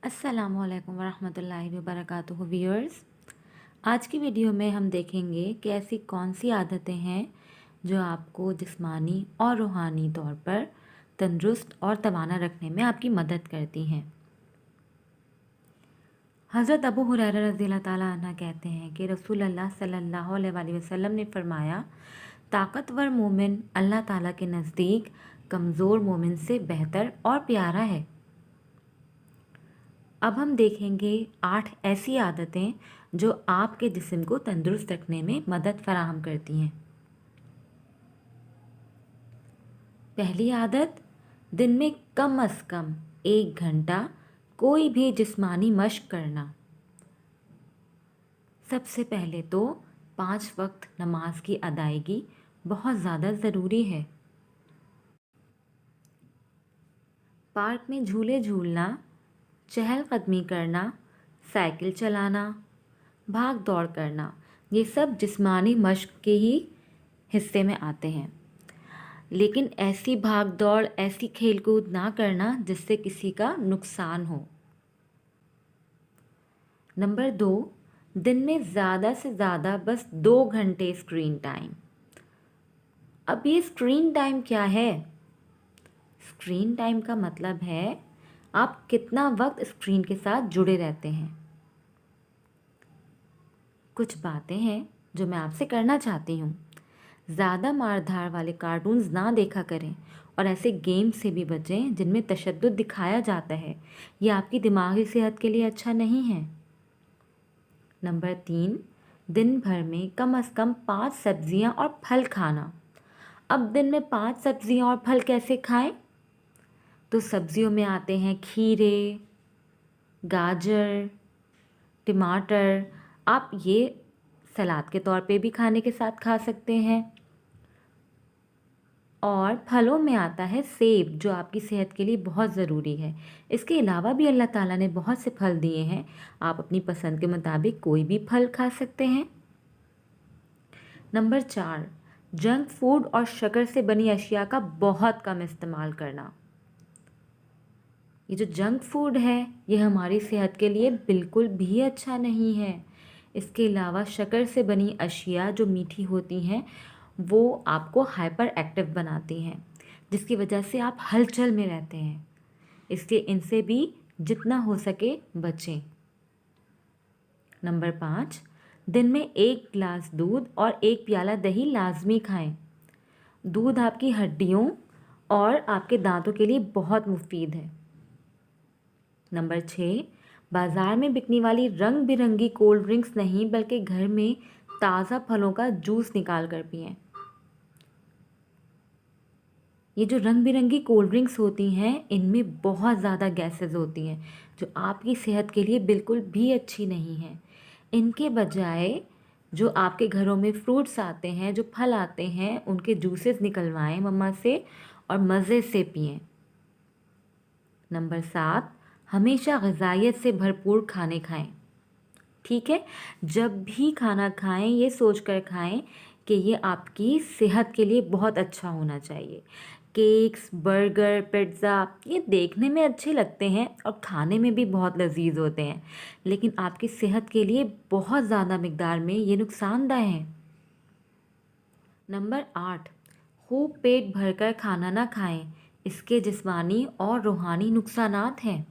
अस्सलामुअलैकुम वरहमतुल्लाहि वबरकातुहू व्यूअर्स। आज की वीडियो में हम देखेंगे कि ऐसी कौन सी आदतें हैं जो आपको जिस्मानी और रूहानी तौर पर तंदुरुस्त और तवाना रखने में आपकी मदद करती हैं। हज़रत अबू हुरैरा रज़ियल्लाहु ताला अन्हु कहते हैं कि रसूलुल्लाह सल्लल्लाहु अलैहि वसल्लम ने फरमाया, ताकतवर मोमिन अल्लाह ताला के नज़दीक कमज़ोर मोमिन से बेहतर और प्यारा है। अब हम देखेंगे 8 ऐसी आदतें जो आपके जिस्म को तंदुरुस्त रखने में मदद फराहम करती हैं। पहली आदत, दिन में कम अज़ कम 1 घंटा कोई भी जिस्मानी मश्क करना। सबसे पहले तो 5 वक्त नमाज की अदायगी बहुत ज़्यादा ज़रूरी है। पार्क में झूले झूलना, चहलकदमी करना, साइकिल चलाना, भाग दौड़ करना, ये सब जिस्मानी मश्क के ही हिस्से में आते हैं। लेकिन ऐसी भाग दौड़, ऐसी खेलकूद ना करना जिससे किसी का नुकसान हो। नंबर 2, दिन में ज़्यादा से ज़्यादा बस 2 घंटे स्क्रीन टाइम। अब ये स्क्रीन टाइम क्या है? स्क्रीन टाइम का मतलब है आप कितना वक्त स्क्रीन के साथ जुड़े रहते हैं। कुछ बातें हैं जो मैं आपसे करना चाहती हूँ। ज़्यादा मारधार वाले कार्टून्स ना देखा करें और ऐसे गेम से भी बचें जिनमें तशद्दुद दिखाया जाता है। ये आपकी दिमागी सेहत के लिए अच्छा नहीं है। नंबर 3, दिन भर में कम से कम 5 सब्जियाँ और फल खाना। अब दिन में 5 सब्जियाँ और फल कैसे खाएं? तो सब्जियों में आते हैं खीरे, गाजर, टमाटर। आप ये सलाद के तौर पे भी खाने के साथ खा सकते हैं। और फलों में आता है सेब, जो आपकी सेहत के लिए बहुत ज़रूरी है। इसके अलावा भी अल्लाह ताला ने बहुत से फल दिए हैं, आप अपनी पसंद के मुताबिक कोई भी फल खा सकते हैं। नंबर 4, जंक फूड और शक्कर से बनी अशिया का बहुत कम इस्तेमाल करना। ये जो जंक फूड है ये हमारी सेहत के लिए बिल्कुल भी अच्छा नहीं है। इसके अलावा शक्कर से बनी अशिया जो मीठी होती हैं वो आपको हाइपर एक्टिव बनाती हैं, जिसकी वजह से आप हलचल में रहते हैं। इसलिए इनसे भी जितना हो सके बचें। नंबर 5, दिन में 1 गिलास दूध और 1 प्याला दही लाजमी खाएं। दूध आपकी हड्डियों और आपके दांतों के लिए बहुत मुफीद है। नंबर 6, बाज़ार में बिकने वाली रंग बिरंगी कोल्ड ड्रिंक्स नहीं बल्कि घर में ताज़ा फलों का जूस निकाल कर पिएं। ये जो रंग बिरंगी कोल्ड ड्रिंक्स होती हैं इनमें बहुत ज़्यादा गैसेस होती हैं जो आपकी सेहत के लिए बिल्कुल भी अच्छी नहीं हैं। इनके बजाय जो आपके घरों में फ्रूट्स आते हैं, जो फल आते हैं, उनके जूसेस निकलवाएं मम्मा से और मज़े से पिएं। नंबर 7, हमेशा ग़िज़ाइयत से भरपूर खाने खाएं। ठीक है, जब भी खाना खाएं ये सोच कर खाएं कि ये आपकी सेहत के लिए बहुत अच्छा होना चाहिए। केक्स, बर्गर, पिज़्ज़ा ये देखने में अच्छे लगते हैं और खाने में भी बहुत लजीज होते हैं, लेकिन आपकी सेहत के लिए बहुत ज़्यादा मिकदार में ये नुकसानदेह हैं। नंबर 8, खूब पेट भरकर खाना ना खाएं। इसके जिस्मानी और रूहानी नुकसानात हैं।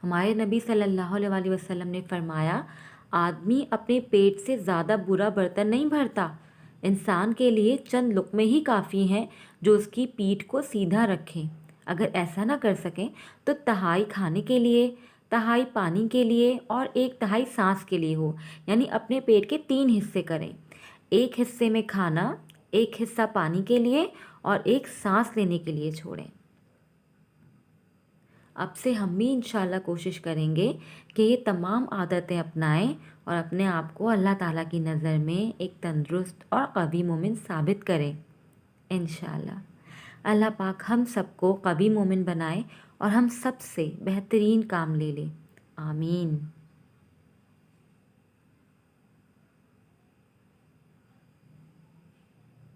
हमारे नबी सल्लल्लाहु अलैहि वसल्लम ने फरमाया, आदमी अपने पेट से ज़्यादा बुरा बर्तन नहीं भरता। इंसान के लिए चंद लुक़्मे ही काफ़ी हैं जो उसकी पीठ को सीधा रखें। अगर ऐसा ना कर सकें तो तहाई खाने के लिए, तहाई पानी के लिए और 1/3 सांस के लिए हो, यानी अपने पेट के 3 हिस्से करें। 1 हिस्से में खाना, 1 हिस्सा पानी के लिए और 1 सांस लेने के लिए छोड़ें। अब से हम भी इंशाल्लाह कोशिश करेंगे कि ये तमाम आदतें अपनाएं और अपने आप को अल्लाह ताला की नज़र में एक तंदुरुस्त और कवी मोमिन साबित करें इंशाल्लाह। अल्लाह पाक हम सबको कवी मोमिन बनाए और हम सब से बेहतरीन काम ले ले। आमीन।